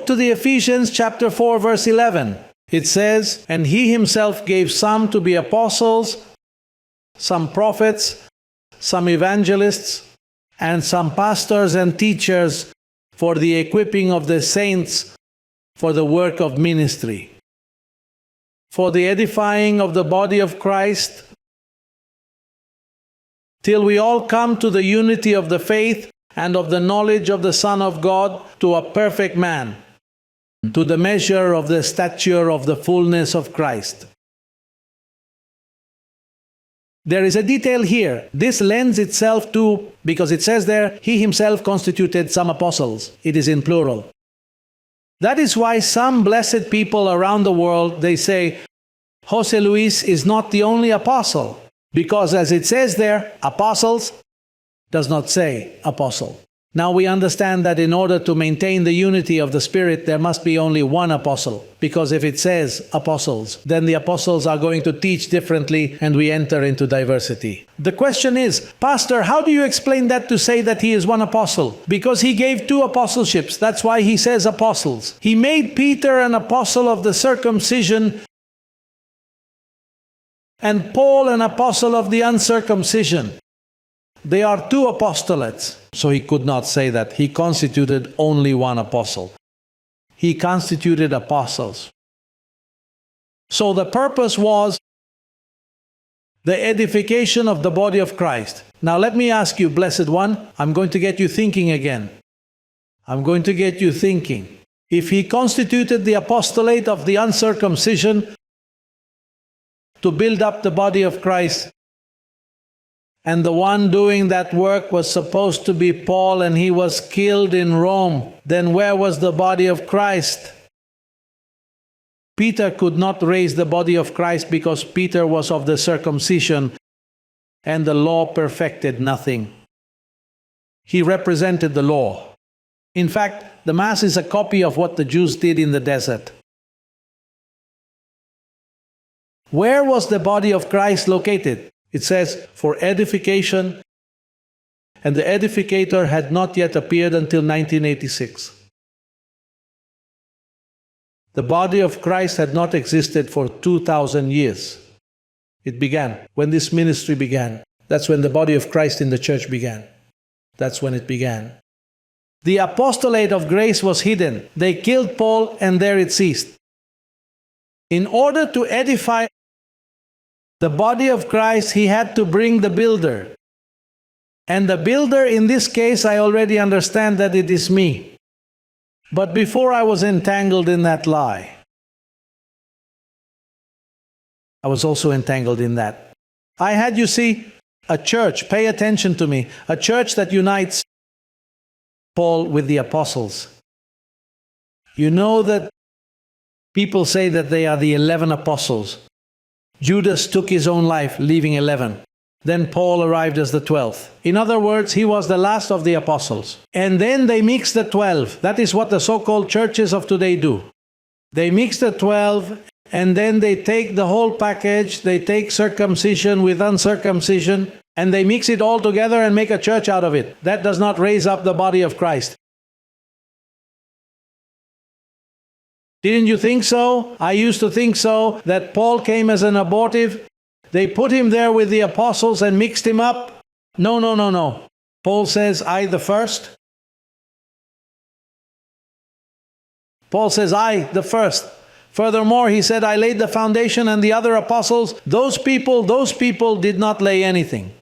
to the Ephesians chapter 4 verse 11. It says, "And he himself gave some to be apostles, some prophets, some evangelists, and some pastors and teachers for the equipping of the saints for the work of ministry, for the edifying of the body of Christ, till we all come to the unity of the faith and of the knowledge of the Son of God, to a perfect man, to the measure of the stature of the fullness of Christ." There is a detail here. This lends itself to, because it says there, he himself constituted some apostles. It is in plural. That is why some blessed people around the world, they say, Jose Luis is not the only apostle. Because as it says there, apostles, does not say apostle. Now we understand that in order to maintain the unity of the Spirit, there must be only one apostle. Because if it says apostles, then the apostles are going to teach differently and we enter into diversity. The question is, Pastor, how do you explain that to say that he is one apostle? Because he gave 2 apostleships. That's why he says apostles. He made Peter an apostle of the circumcision and Paul an apostle of the uncircumcision. They are 2 apostolates. So he could not say that. He constituted only one apostle. He constituted apostles. So the purpose was the edification of the body of Christ. Now let me ask you, blessed one, I'm going to get you thinking again. I'm going to get you thinking. If he constituted the apostolate of the uncircumcision to build up the body of Christ, and the one doing that work was supposed to be Paul and he was killed in Rome, then where was the body of Christ? Peter could not raise the body of Christ because Peter was of the circumcision and the law perfected nothing. He represented the law. In fact, the Mass is a copy of what the Jews did in the desert. Where was the body of Christ located? It says, for edification, and the edificator had not yet appeared until 1986. The body of Christ had not existed for 2,000 years. It began when this ministry began. That's when the body of Christ in the church began. That's when it began. The apostolate of grace was hidden. They killed Paul and there it ceased. In order to edify the body of Christ, he had to bring the builder. And the builder, in this case, I already understand that it is me. But before I was entangled in that lie, I was also entangled in that. I had, you see, a church, pay attention to me, a church that unites Paul with the apostles. You know that people say that they are the 11 apostles. Judas took his own life, leaving 11. Then Paul arrived as the 12th. In other words, he was the last of the apostles. And then they mixed the 12. That is what the so-called churches of today do. They mix the 12 and then they take the whole package. They take circumcision with uncircumcision and they mix it all together and make a church out of it. That does not raise up the body of Christ. Didn't you think so? I used to think so, that Paul came as an abortive. They put him there with the apostles and mixed him up. No, no, no, no. Paul says, I the first. Paul says, I the first. Furthermore, he said, I laid the foundation and the other apostles, those people did not lay anything.